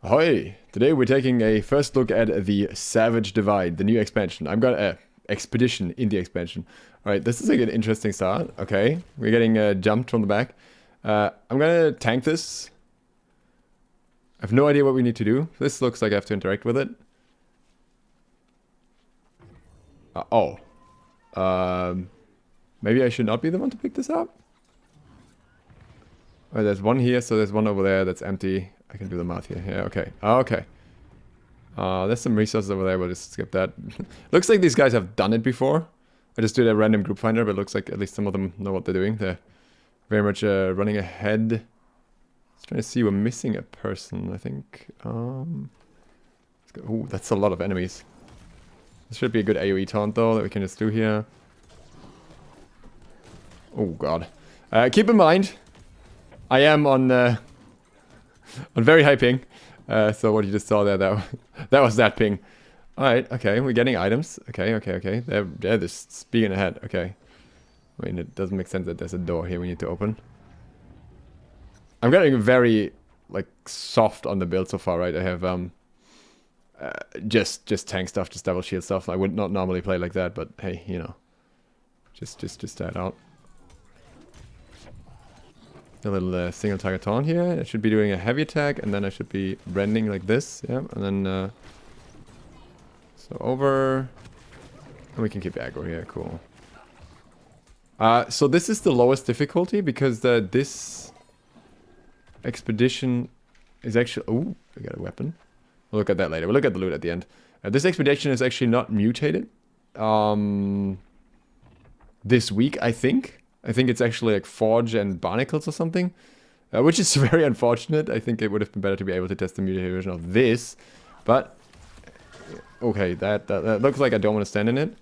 Ahoy! Today we're taking a first look at the Savage Divide, the new expansion. I've got a expedition in the expansion. Alright, this is like an interesting start. Okay, we're getting jumped from the back. I'm gonna tank this. I have no idea what we need to do. This looks like I have to interact with it. Maybe I should not be the one to pick this up? Oh, there's one here, so there's one over there that's empty. I can do the math here. Yeah, okay. Okay. There's some resources over there, we'll just skip that. Looks like these guys have done it before. I just did a random group finder, but it looks like at least some of them know what they're doing. They're very much running ahead. Just trying to see, we're missing a person, I think. Ooh, that's a lot of enemies. This should be a good AoE taunt, though, that we can just do here. Oh, God. Keep in mind, I am on very high ping. So what you just saw there, that was that ping. Alright, okay, we're getting items. Okay. They're just speeding ahead. Okay. I mean, it doesn't make sense that there's a door here we need to open. I'm getting very, like, soft on the build so far, right? I have, just tank stuff, just double shield stuff. I would not normally play like that, but hey, you know. Just that out. A little single target taunt here. I should be doing a heavy attack, and then I should be rending like this. Yeah, and then so over, and we can keep aggro here. Cool. So this is the lowest difficulty because this expedition is actually. Oh, I got a weapon. We'll look at that later. We'll look at the loot at the end. This expedition is actually not mutated. This week, I think. I think it's actually like Forge and Barnacles or something, which is very unfortunate. I think it would have been better to be able to test the mutated version of this, but okay, that looks like I don't want to stand in it.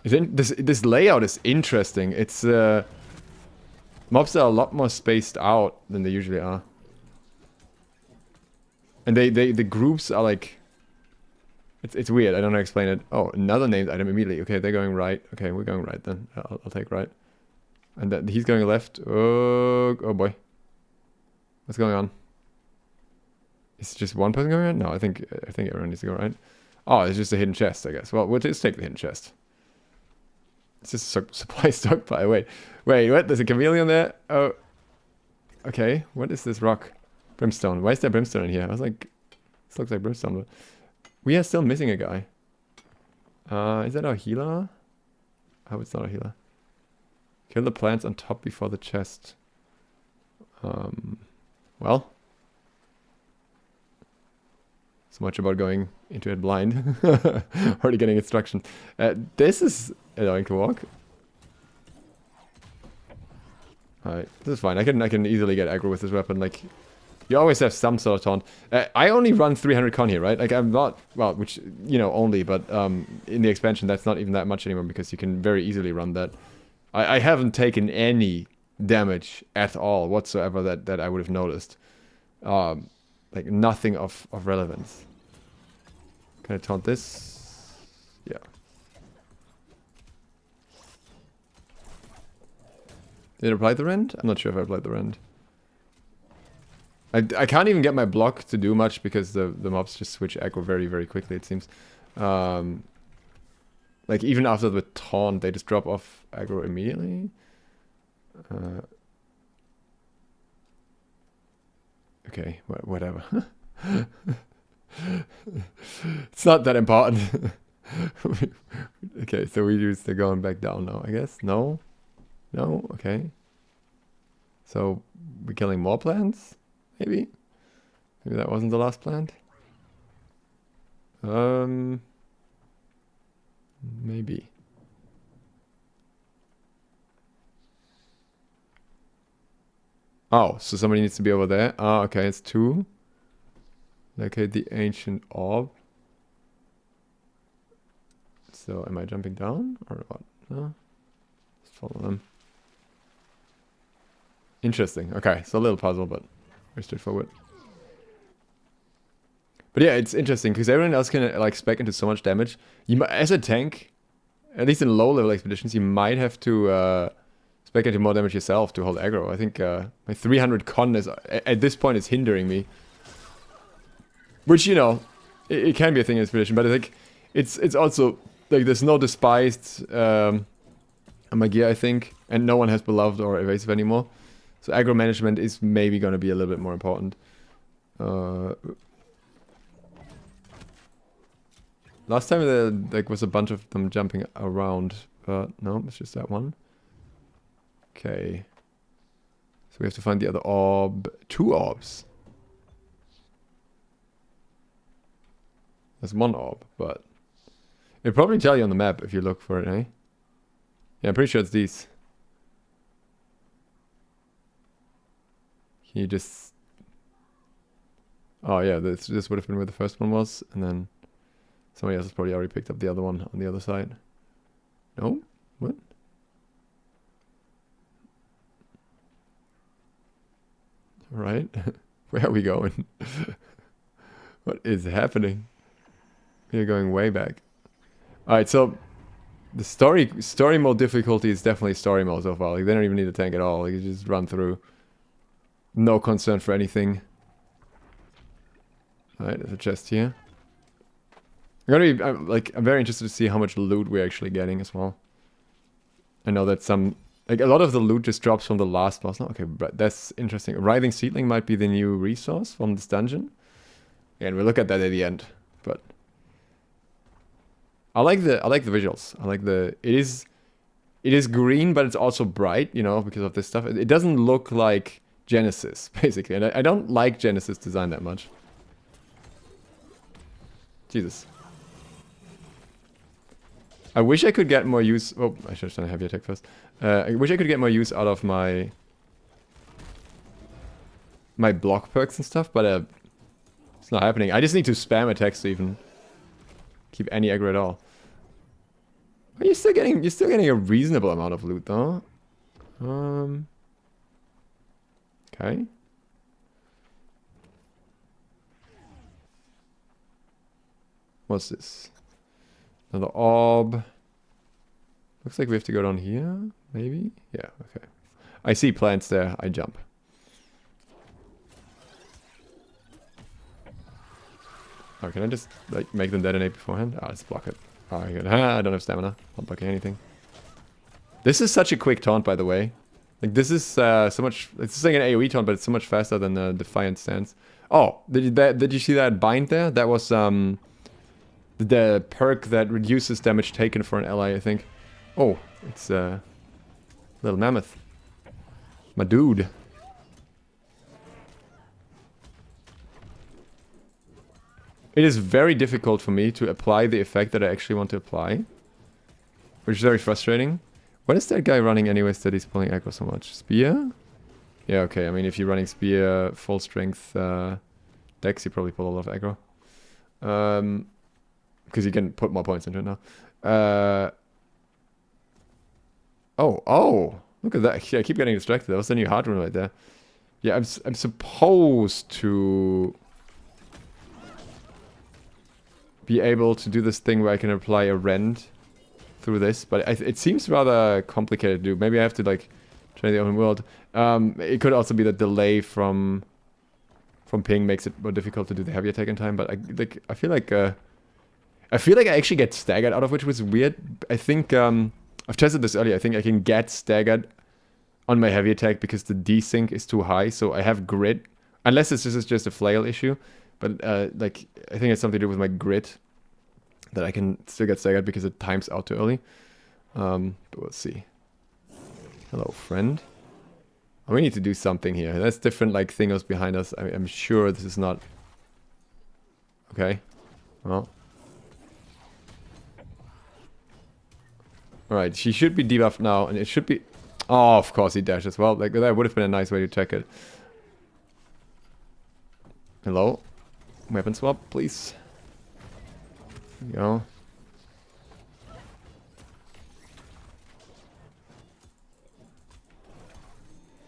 This layout is interesting. It's mobs are a lot more spaced out than they usually are, and the groups are like. It's weird. I don't know how to explain it. Oh, another named item immediately. Okay, they're going right. Okay, we're going right then. I'll take right. And that he's going left. Oh boy. What's going on? Is it just one person going right? No, I think everyone needs to go right. Oh, it's just a hidden chest, I guess. Well, we'll just take the hidden chest. It's just a supply stockpile. Wait, what? There's a chameleon there? Oh. Okay, what is this rock? Brimstone. Why is there brimstone in here? I was like, this looks like brimstone, but... We are still missing a guy. Is that our healer? Oh, it's not a healer. Kill the plants on top before the chest. Well. So much about going into it blind. Already getting instruction. This is annoying to walk. Alright, this is fine. I can easily get aggro with this weapon. Like, you always have some sort of taunt. I only run 300 con here, right? Like, I'm not... Well, which, you know, only, but in the expansion, that's not even that much anymore because you can very easily run that. I haven't taken any damage at all whatsoever that I would have noticed. Like, nothing of relevance. Can I taunt this? Yeah. Did I apply the rend? I'm not sure if I applied the rend. I can't even get my block to do much because the mobs just switch aggro very, very quickly, it seems. Like, even after the taunt, they just drop off aggro immediately. Okay, whatever. It's not that important. Okay, so we use the going back down now, I guess. No? No? Okay. So, we're killing more plants? Maybe that wasn't the last plant. Maybe. Oh, so somebody needs to be over there. Ah, okay, it's two. Locate the ancient orb. So, am I jumping down or what? No. Let's follow them. Interesting. Okay, so a little puzzle, but very straightforward. But yeah, it's interesting because everyone else can like spec into so much damage. You as a tank, at least in low level expeditions, you might have to spec into more damage yourself to hold aggro. I think my 300 con is at this point is hindering me. Which, you know, it can be a thing in Expedition, but I think it's also like there's no despised Magia, I think, and no one has Beloved or Evasive anymore. So aggro management is maybe going to be a little bit more important. Last time there like was a bunch of them jumping around, but no, it's just that one. Okay. So we have to find the other orb. 2 orbs. There's 1 orb, but it'll probably tell you on the map if you look for it, eh? Yeah, I'm pretty sure it's these. Can you just... Oh yeah, this would have been where the first one was, and then somebody else has probably already picked up the other one on the other side. No? What? Alright. Where are we going? What is happening? We're going way back. Alright, so the story mode difficulty is definitely story mode so far. Like, they don't even need a tank at all. Like, you just run through. No concern for anything. Alright, there's a chest here. I'm very interested to see how much loot we're actually getting as well. I know that like a lot of the loot just drops from the last boss. No, okay, but that's interesting. Writhing Seedling might be the new resource from this dungeon. Yeah, and we'll look at that at the end. But I like the visuals. It is green, but it's also bright, you know, because of this stuff. It doesn't look like Genesis, basically. And I don't like Genesis design that much. Jesus. I wish I could get more use... Oh, I should have done a heavy attack first. I wish I could get more use out of my block perks and stuff, but it's not happening. I just need to spam attacks to even keep any aggro at all. You're still getting a reasonable amount of loot though. Okay. What's this? Another orb. Looks like we have to go down here, maybe? Yeah, okay. I see plants there, I jump. Oh, can I just like make them detonate beforehand? Ah, let's block it. Oh, good. I don't have stamina. Not blocking anything. This is such a quick taunt, by the way. Like, this is so much... It's like an AoE taunt, but it's so much faster than the Defiant stance. Oh, did you see that bind there? That was the perk that reduces damage taken for an ally, I think. Oh, it's Little Mammoth. My dude. It is very difficult for me to apply the effect that I actually want to apply. Which is very frustrating. What is that guy running anyways that he's pulling aggro so much? Spear? Yeah, okay. I mean, if you're running Spear, full strength Dex, you probably pull a lot of aggro. Because you can put more points into it now. Oh! Look at that. Yeah, I keep getting distracted. That was the new hard rune right there. Yeah, I'm supposed to be able to do this thing where I can apply a rend through this, but it seems rather complicated to do. Maybe I have to like try the open world. It could also be the delay from ping makes it more difficult to do the heavy attack in time. But I feel like I actually get staggered out of, which was weird. I think I've tested this earlier. I think I can get staggered on my heavy attack because the desync is too high. So I have grit, unless this is just a flail issue. But like, I think it's something to do with my grit that I can still get staggered because it times out too early. But we'll see. Hello, friend. Oh, we need to do something here. That's different, like, thingos behind us. I'm sure this is not... Okay. Well. Alright, she should be debuffed now, and it should be... Oh, of course he dashes. Well, like, that would have been a nice way to check it. Hello? Weapon swap, please. There you go.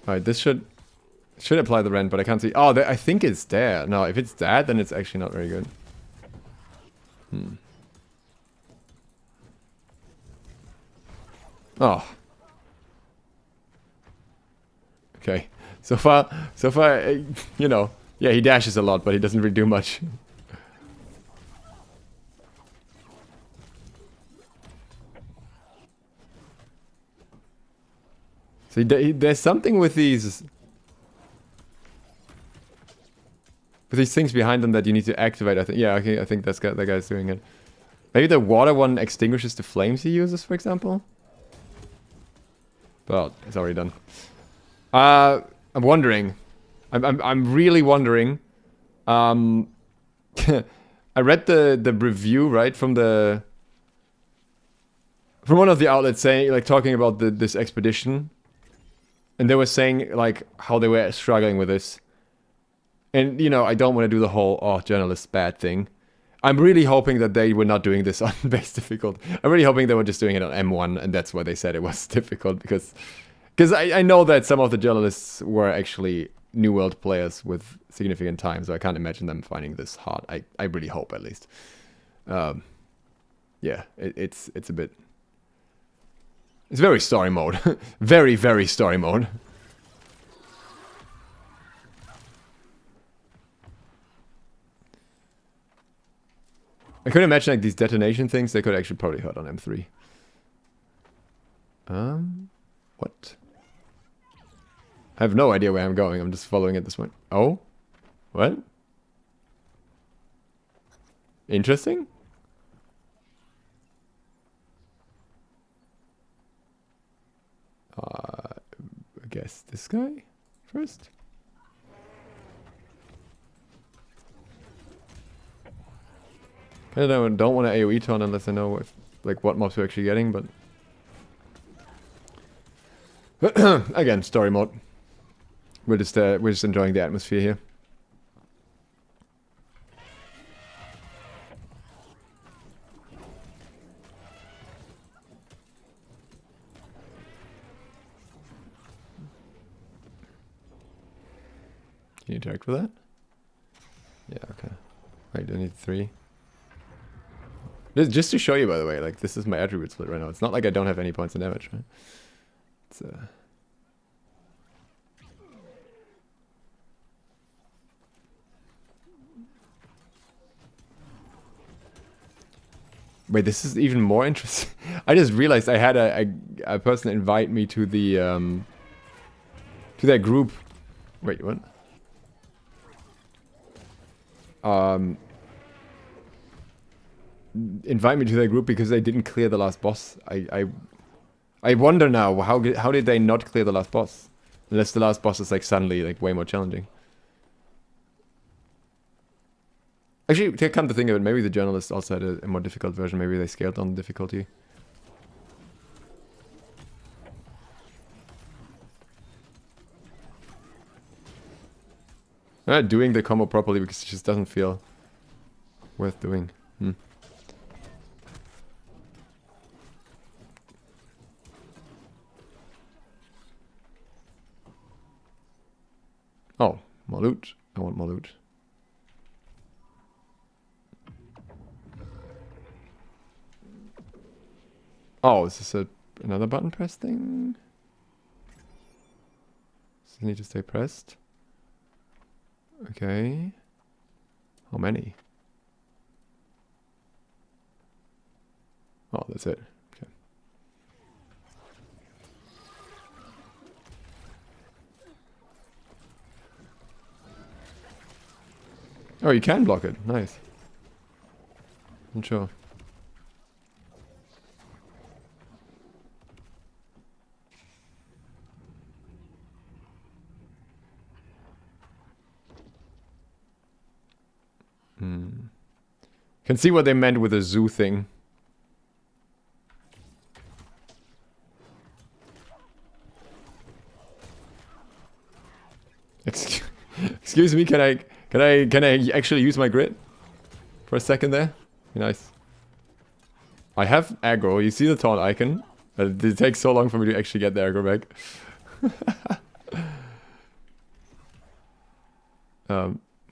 Alright, this should apply the rend, but I can't see... Oh, I think it's there. No, if it's that, then it's actually not very good. Oh. Okay. So far, you know, yeah, he dashes a lot, but he doesn't really do much. So there's something with these things behind them that you need to activate. I think. Yeah. Okay. I think that guy's doing it. Maybe the water one extinguishes the flames he uses, for example. Well, it's already done. I'm wondering. I'm really wondering. I read the review, right, from one of the outlets saying, like, talking about this expedition. And they were saying, like, how they were struggling with this. And, you know, I don't want to do the whole, oh, journalists bad thing. I'm really hoping that they were not doing this on base difficult. I'm really hoping they were just doing it on M1, and that's why they said it was difficult, because I know that some of the journalists were actually New World players with significant time, so I can't imagine them finding this hard. I really hope, at least. Yeah, it's a bit... It's very story mode. Very, very story mode. I could imagine, like, these detonation things, they could actually probably hurt on M3. What? I have no idea where I'm going. I'm just following at this point. Oh? What? Interesting? I guess this guy first? I don't want to AoE ton unless I know if, like, what mobs we're actually getting, but... Again, story mode. We're just enjoying the atmosphere here. Can you interact with that? Yeah, okay. Wait, do I need 3? Just to show you, by the way, like, this is my attribute split right now. It's not like I don't have any points in damage, right? It's, Wait, this is even more interesting. I just realized I had a person invite me to the, to that group. Wait, what? Invite me to their group because they didn't clear the last boss. I wonder now, how did they not clear the last boss? Unless the last boss is, like, suddenly, like, way more challenging. Actually, to come to think of it, maybe the journalists also had a more difficult version. Maybe they scaled down the difficulty. I'm not doing the combo properly because it just doesn't feel worth doing. Oh, more loot. I want more loot. Oh, is this another button press thing? Does it need to stay pressed? Okay. How many? Oh, that's it. Okay. Oh, you can block it. Nice. I'm sure. Can see what they meant with the zoo thing. Excuse me, can I actually use my grid for a second there? Be nice. I have aggro. You see the taunt icon, but it takes so long for me to actually get the aggro back.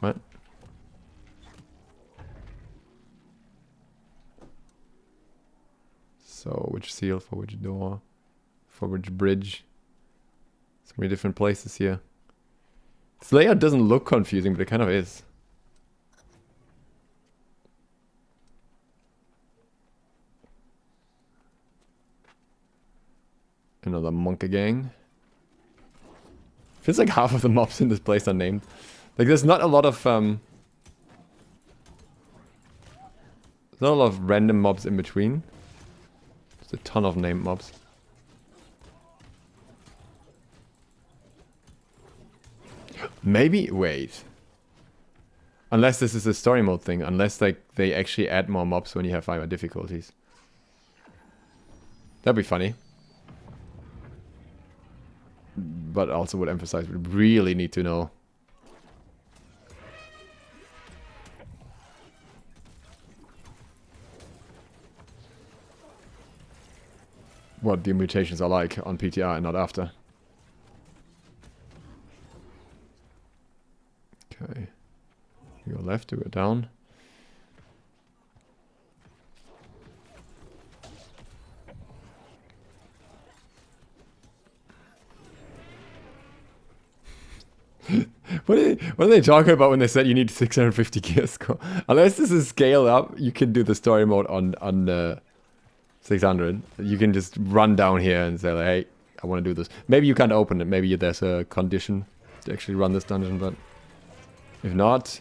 What? So, which seal for which door? For which bridge? So many different places here. This layout doesn't look confusing, but it kind of is. Another monkey gang. Feels like half of the mobs in this place are named. Like there's not a lot of there's not a lot of random mobs in between. There's a ton of named mobs. Maybe wait. Unless this is a story mode thing, unless like they actually add more mobs when you have higher difficulties. That'd be funny. But also would emphasize we really need to know. What the mutations are like on PTR and not after. Okay. You go left, you go down. What are they talking about when they said you need 650 gear score? Unless this is scale up, you can do the story mode on 600. You can just run down here and say like, hey, I want to do this. Maybe you can't open it. Maybe there's a condition to actually run this dungeon, but if not...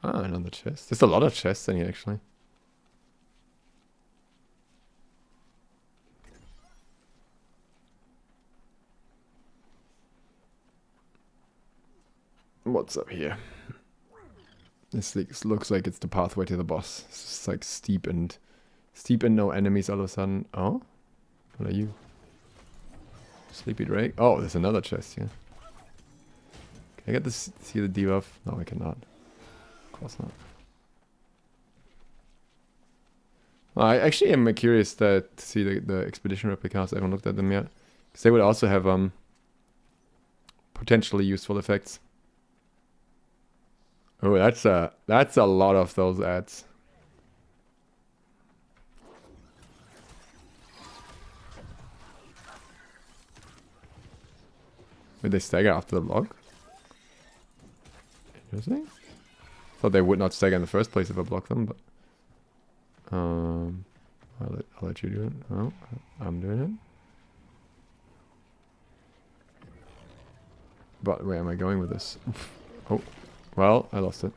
Ah, another chest. There's a lot of chests in here, actually. What's up here? This looks like it's the pathway to the boss. It's just like steep and no enemies all of a sudden. Oh? What are you? Sleepy Drake? Oh, there's another chest here. Can I get this? See the debuff? No, I cannot. Of course not. Well, I actually am curious to see the expedition replicas. I haven't looked at them yet. Because they would also have potentially useful effects. Oh, that's a lot of those ads. Did they stagger after the block? Interesting. Thought they would not stagger in the first place if I block them, but I'll let you do it. Oh, I'm doing it. But where am I going with this? Oh, well, I lost it.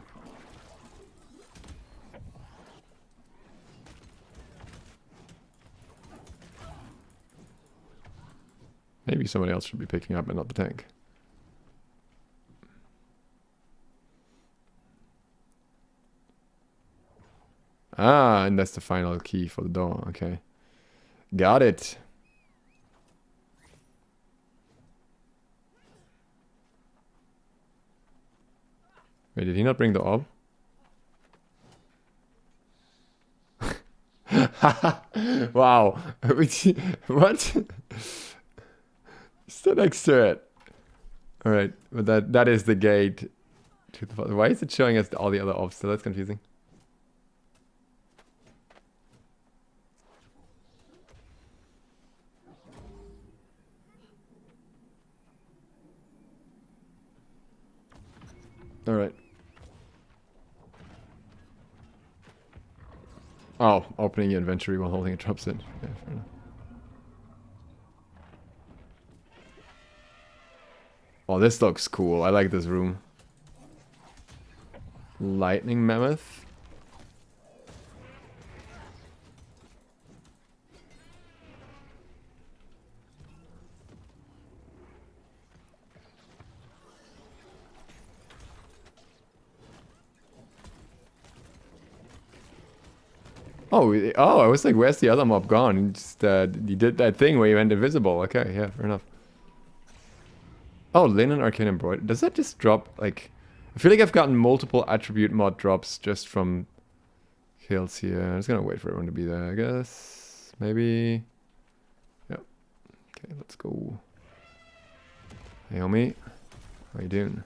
Maybe somebody else should be picking up and not the tank. Ah, and that's the final key for the door. Okay. Got it. Wait, did he not bring the orb? Wow. What? Still next to it. Alright, but that is the gate to the... Why is it showing us all the other orbs? So that's confusing. Alright. Oh, opening your inventory while holding a drop set. Yeah, fair enough. Oh, this looks cool. I like this room. Lightning Mammoth. Oh, I was like, where's the other mob gone? He just, he did that thing where he went invisible. Okay, yeah, fair enough. Oh, Linen Arcane Embroidery. Does that just drop, like... I feel like I've gotten multiple attribute mod drops just from kills here. I'm just gonna wait for everyone to be there, I guess. Maybe. Yep. Okay, let's go. Hey, homie. How you doing?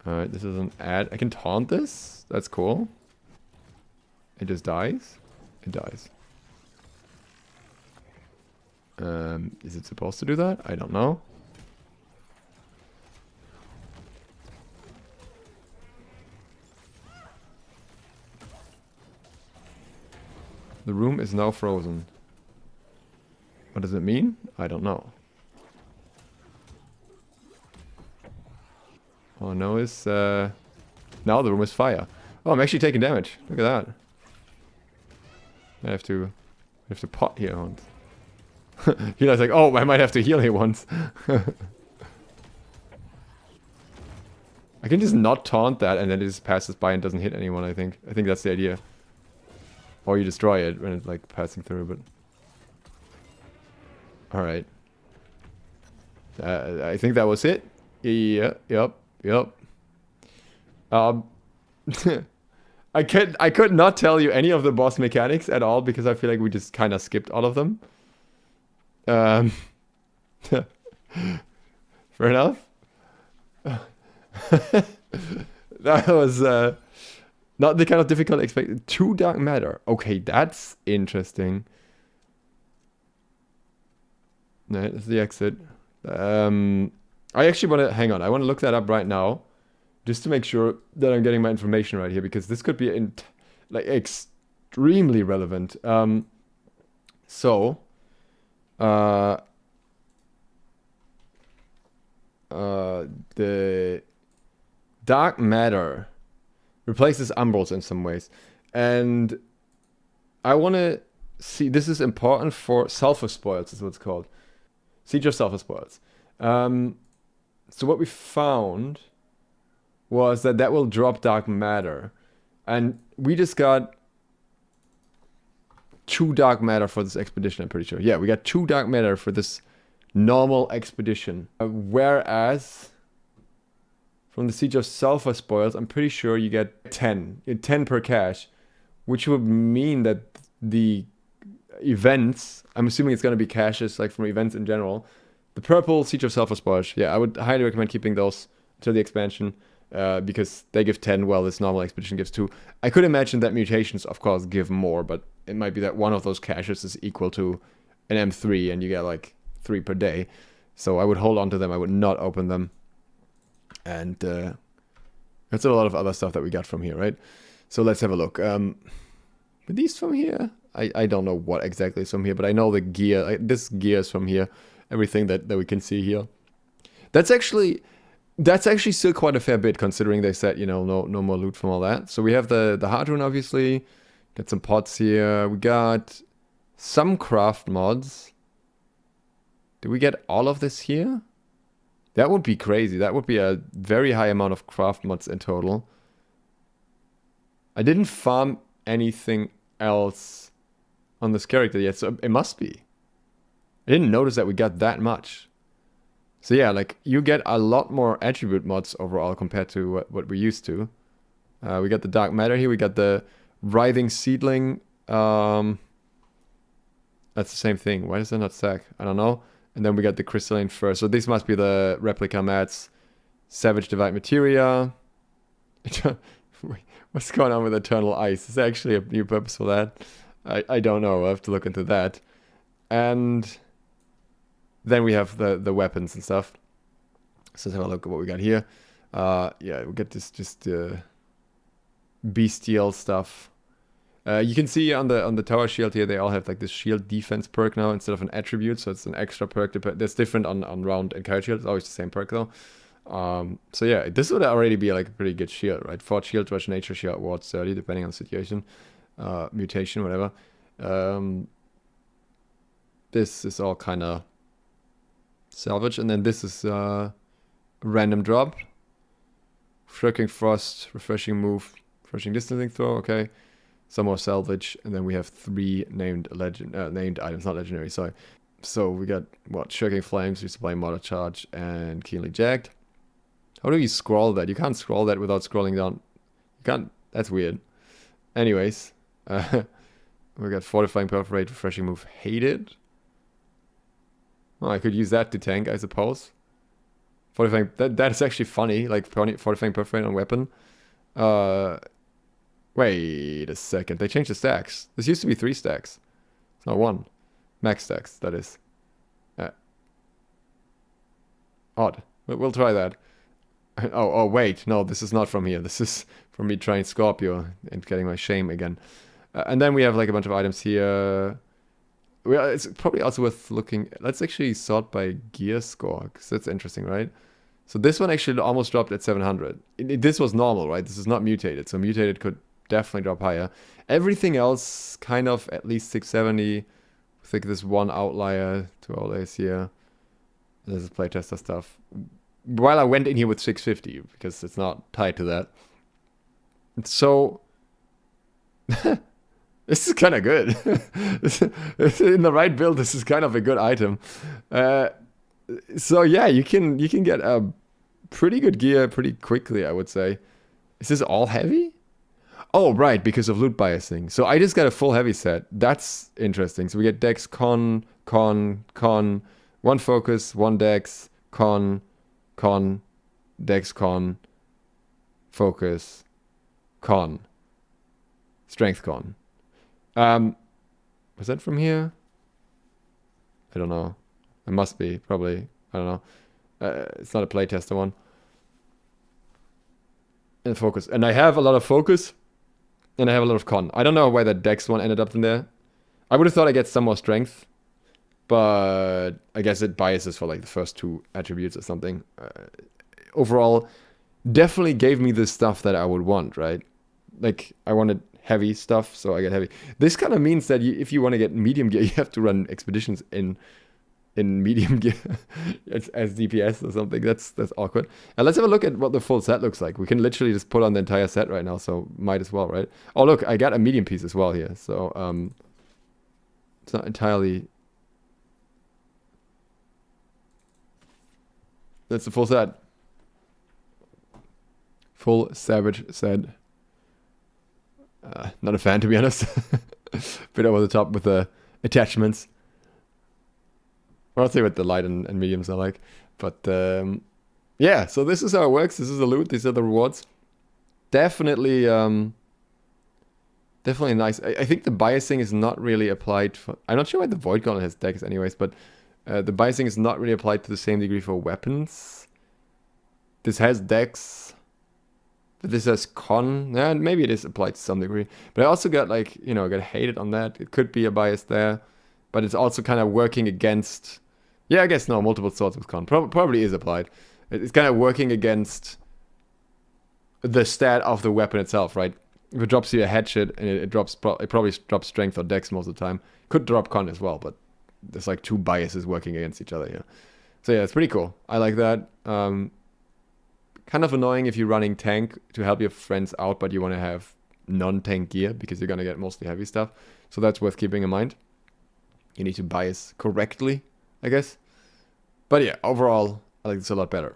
Alright, this is an ad. I can taunt this? That's cool. It just dies? It dies. Is it supposed to do that? I don't know. The room is now frozen. What does it mean? I don't know. All I know is, now the room is fire. Oh, I'm actually taking damage. Look at that. I have to pot here once. Healer's like, oh, I might have to heal here once. I can just not taunt that and then it just passes by and doesn't hit anyone, I think. I think that's the idea. Or you destroy it when it's like passing through, but... Alright. I think that was it. Yeah, yep. I could not tell you any of the boss mechanics at all because I feel like we just kind of skipped all of them. Fair enough. That was not the kind of difficult expected. 2 dark matter. Okay, that's interesting. No, that's the exit. I actually want to hang on. I want to look that up right now, just to make sure that I'm getting my information right here, because this could be like extremely relevant. The dark matter replaces umbros in some ways, and I want to see. This is important for sulfur spoils, is what it's called. Siege of sulfur spoils. So what we found was that will drop dark matter, and we just got 2 dark matter for this expedition. I'm pretty sure. Yeah, we got 2 dark matter for this normal expedition. Whereas from the Siege of Sulfur Spoils, I'm pretty sure you get 10. 10 per cache, which would mean that the events, I'm assuming it's going to be caches, like from events in general. The purple Siege of Sulfur Spoils, yeah, I would highly recommend keeping those until the expansion, because they give 10, while this normal expedition gives 2. I could imagine that mutations, of course, give more, but it might be that one of those caches is equal to an M3, and you get like 3 per day. So I would hold on to them. I would not open them. And that's a lot of other stuff that we got from here, right? So let's have a look. Were these from here? I don't know what exactly is from here, but I know the gear. This gear is from here. Everything that we can see here. That's actually still quite a fair bit, considering they said, you know, no more loot from all that. So we have the hard rune, obviously. Got some pots here. We got some craft mods. Did we get all of this here? That would be crazy. That would be a very high amount of craft mods in total. I didn't farm anything else on this character yet, so it must be. I didn't notice that we got that much. So yeah, like, you get a lot more attribute mods overall compared to what we're used to. We got the dark matter here. We got the writhing seedling. That's the same thing. Why does that not stack? I don't know. And then we got the crystalline fur. So these must be the replica mats. Savage divide materia. What's going on with eternal ice? Is there actually a new purpose for that? I don't know. I have to look into that. And then we have the weapons and stuff. So let's have a look at what we got here. Yeah, we get this just bestial stuff. You can see on the tower shield here, they all have like this shield defense perk now instead of an attribute, so it's an extra perk. That's different on round and carrot shield. It's always the same perk though. So yeah, this would already be like a pretty good shield, right? Fort shield, rush nature shield, ward 30, depending on the situation, mutation, whatever. This is all kind of salvage, and then this is random drop. Shirking frost, refreshing move, refreshing distancing throw. Okay. Some more salvage, and then we have 3 named items, not legendary, sorry. So we got, what, Shirking Flames, Resupply Mortar Charge, and Keenly Jagged. How do you scroll that? You can't scroll that without scrolling down. You can't. That's weird. Anyways, we got fortifying perforate, refreshing move, hated. Oh, I could use that to tank, I suppose. Fortifying, that is actually funny, like fortifying perforate on weapon. Wait a second, they changed the stacks. This used to be 3 stacks. It's not 1. Max stacks, that is. Odd. We'll try that. Oh, wait, no, this is not from here. This is from me trying Scorpio and getting my shame again. And then we have like a bunch of items here. Well, it's probably also worth looking. Let's actually sort by gear score, because that's interesting, right? So this one actually almost dropped at 700. This was normal, right? This is not mutated, so mutated could definitely drop higher. Everything else kind of at least 670. I think this one outlier, 2 outliers here. This is playtester stuff. While I went in here with 650, because it's not tied to that. So this is kind of good. In the right build, this is kind of a good item. So yeah, you can get a pretty good gear pretty quickly, I would say. Is this all heavy? Oh, right, because of loot biasing. So I just got a full heavy set. That's interesting. So we get dex, con, 1 focus, 1 dex, con, dex, con, focus, con, strength, con. Was that from here? I don't know. It must be, probably. I don't know. It's not a playtester one. And focus. And I have a lot of focus. And I have a lot of con. I don't know why that dex one ended up in there. I would have thought I get some more strength. But I guess it biases for like the first 2 attributes or something. Overall, definitely gave me the stuff that I would want, right? Like, I wanted heavy stuff, so I get heavy. This kind of means that if you want to get medium gear, you have to run expeditions in medium gear as DPS or something. That's awkward. And let's have a look at what the full set looks like. We can literally just put on the entire set right now, so might as well, right? Oh, look, I got a medium piece as well here, so it's not entirely... That's the full set. Full Savage set. Not a fan, to be honest. Bit over the top with the attachments. I'll see what the light and mediums are like. But yeah, so this is how it works. This is the loot. These are the rewards. Definitely nice. I think the biasing is not really applied for... I'm not sure why the Void Gauntlet has dex anyways, but the biasing is not really applied to the same degree for weapons. This has dex. But this has con. Yeah, maybe it is applied to some degree. But I also got like, you know, got hated on that. It could be a bias there. But it's also kind of working against... Yeah, I guess no, multiple swords with con. Probably is applied. It's kind of working against the stat of the weapon itself, right? If it drops you a hatchet and it probably drops strength or dex most of the time. Could drop con as well, but there's like 2 biases working against each other here. So yeah, it's pretty cool. I like that. Kind of annoying if you're running tank to help your friends out, but you want to have non-tank gear because you're going to get mostly heavy stuff. So that's worth keeping in mind. You need to bias correctly, I guess. But yeah, overall, I like this a lot better.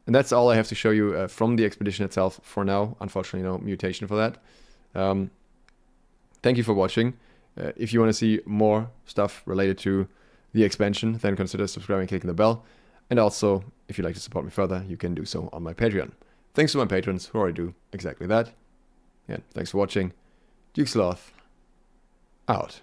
And that's all I have to show you from the expedition itself for now. Unfortunately, no mutation for that. Thank you for watching. If you want to see more stuff related to the expansion, then consider subscribing and clicking the bell. And also, if you'd like to support me further, you can do so on my Patreon. Thanks to my patrons who already do exactly that. And thanks for watching. Sloth out.